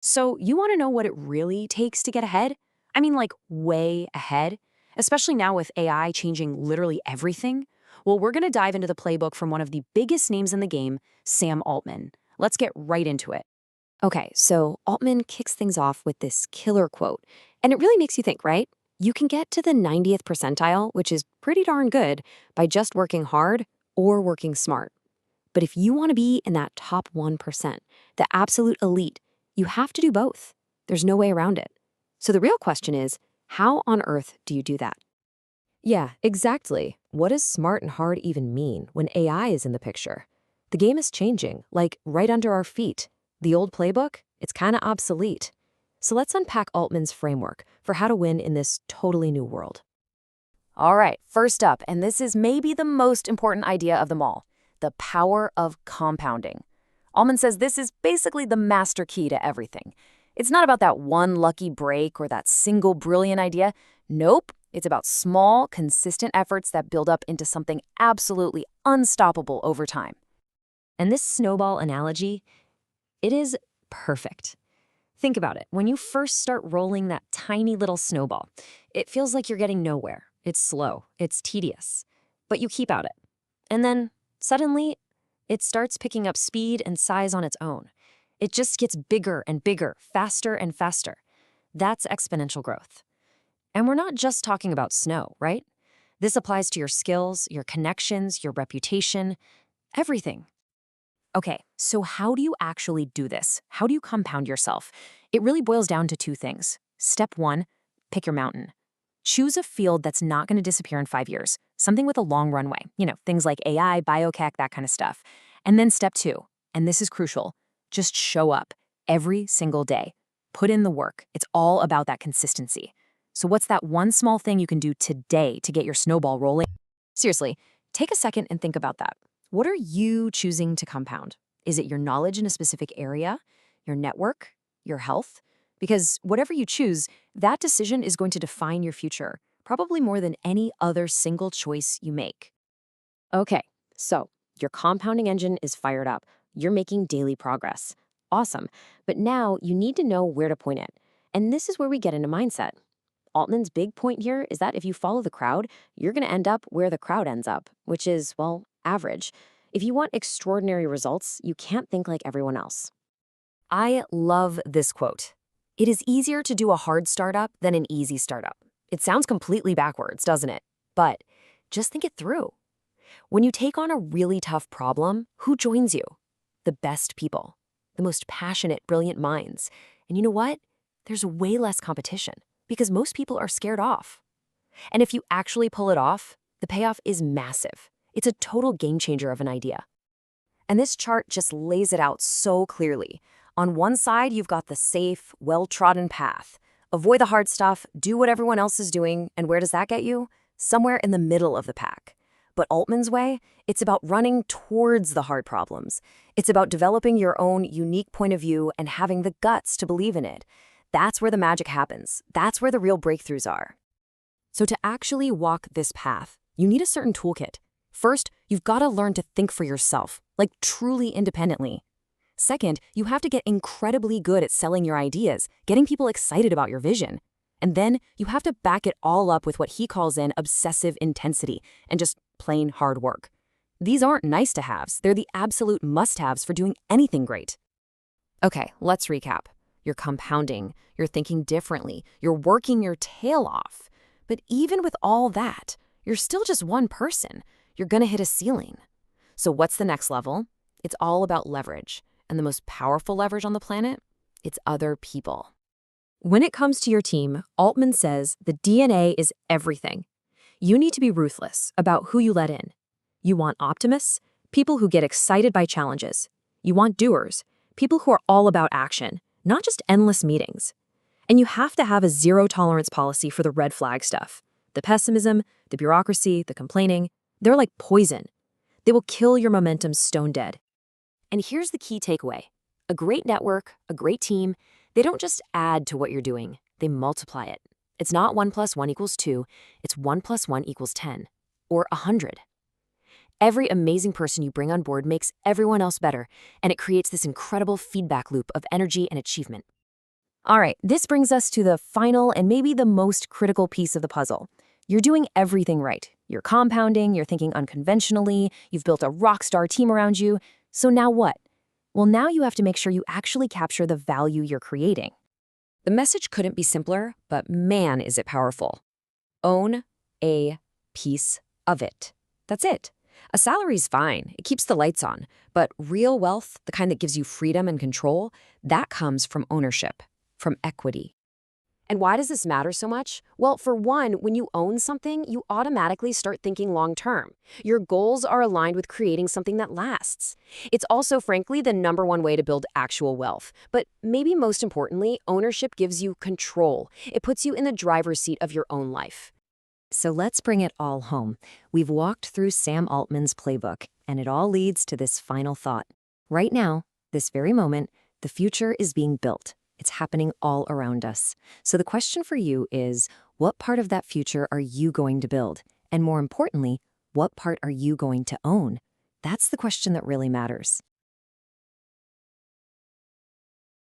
So, you want to know what it really takes to get ahead? I mean, like, way ahead? Especially now with AI changing literally everything? Well, we're going to dive into the playbook from one of the biggest names in the game, Sam Altman. Let's get right into it. Okay, so Altman kicks things off with this killer quote. And it really makes you think, right? You can get to the 90th percentile, which is pretty darn good, by just working hard or working smart. But if you want to be in that top 1%, the absolute elite, you have to do both. There's no way around it. So the real question is, how on earth do you do that? Yeah, exactly. What does smart and hard even mean when AI is in the picture? The game is changing, like right under our feet. The old playbook, it's kind of obsolete. So let's unpack Altman's framework for how to win in this totally new world. All right, first up, and this is maybe the most important idea of them all, the power of compounding. Allman says this is basically the master key to everything. It's not about that one lucky break or that single brilliant idea. Nope, it's about small, consistent efforts that build up into something absolutely unstoppable over time. And this snowball analogy, it is perfect. Think about it. When you first start rolling that tiny little snowball, it feels like you're getting nowhere. It's slow, it's tedious, but you keep at it. And then suddenly, it starts picking up speed and size on its own. It just gets bigger and bigger, faster and faster. That's exponential growth. And we're not just talking about snow, right? This applies to your skills, your connections, your reputation, everything. Okay, so how do you actually do this? How do you compound yourself? It really boils down to two things. Step one, pick your mountain. Choose a field that's not going to disappear in 5 years, something with a long runway, things like AI, biotech, that kind of stuff. And then step two, and this is crucial, just show up every single day. Put in the work. It's all about that consistency. So what's that one small thing you can do today to get your snowball rolling? Seriously, take a second and think about that. What are you choosing to compound? Is it your knowledge in a specific area, your network, your health? Because whatever you choose, that decision is going to define your future, probably more than any other single choice you make. Okay, so your compounding engine is fired up. You're making daily progress. Awesome. But now you need to know where to point it. And this is where we get into mindset. Altman's big point here is that if you follow the crowd, you're going to end up where the crowd ends up, which is, well, average. If you want extraordinary results, you can't think like everyone else. I love this quote. It is easier to do a hard startup than an easy startup. It sounds completely backwards, doesn't it? But just think it through. When you take on a really tough problem, who joins you? The best people, the most passionate, brilliant minds. And you know what? There's way less competition because most people are scared off. And if you actually pull it off, the payoff is massive. It's a total game changer of an idea. And this chart just lays it out so clearly. On one side, you've got the safe, well-trodden path. Avoid the hard stuff, do what everyone else is doing, and where does that get you? Somewhere in the middle of the pack. But Altman's way, it's about running towards the hard problems. It's about developing your own unique point of view and having the guts to believe in it. That's where the magic happens. That's where the real breakthroughs are. So to actually walk this path, you need a certain toolkit. First, you've got to learn to think for yourself, like truly independently. Second, you have to get incredibly good at selling your ideas, getting people excited about your vision. And then you have to back it all up with what he calls an obsessive intensity and just plain hard work. These aren't nice to haves, they're the absolute must-haves for doing anything great. Okay, let's recap. You're compounding, you're thinking differently, you're working your tail off. But even with all that, you're still just one person. You're gonna hit a ceiling. So what's the next level? It's all about leverage. And the most powerful leverage on the planet? It's other people. When it comes to your team, Altman says the DNA is everything. You need to be ruthless about who you let in. You want optimists, people who get excited by challenges. You want doers, people who are all about action, not just endless meetings. And you have to have a zero-tolerance policy for the red flag stuff. The pessimism, the bureaucracy, the complaining, they're like poison. They will kill your momentum stone dead. And here's the key takeaway. A great network, a great team, they don't just add to what you're doing, they multiply it. It's not 1 + 1 = 2, it's 1 + 1 = 10, or 100. Every amazing person you bring on board makes everyone else better, and it creates this incredible feedback loop of energy and achievement. All right, this brings us to the final and maybe the most critical piece of the puzzle. You're doing everything right. You're compounding, you're thinking unconventionally, you've built a rock star team around you. So now what? Well, now you have to make sure you actually capture the value you're creating. The message couldn't be simpler, but man, is it powerful. Own a piece of it. That's it. A salary's fine, it keeps the lights on, but real wealth, the kind that gives you freedom and control, that comes from ownership, from equity. And why does this matter so much? Well, for one, when you own something, you automatically start thinking long term. Your goals are aligned with creating something that lasts. It's also, frankly, the number one way to build actual wealth. But maybe most importantly, ownership gives you control. It puts you in the driver's seat of your own life. So let's bring it all home. We've walked through Sam Altman's playbook, and it all leads to this final thought. Right now, this very moment, the future is being built. It's happening all around us. So the question for you is, what part of that future are you going to build? And more importantly, what part are you going to own? That's the question that really matters.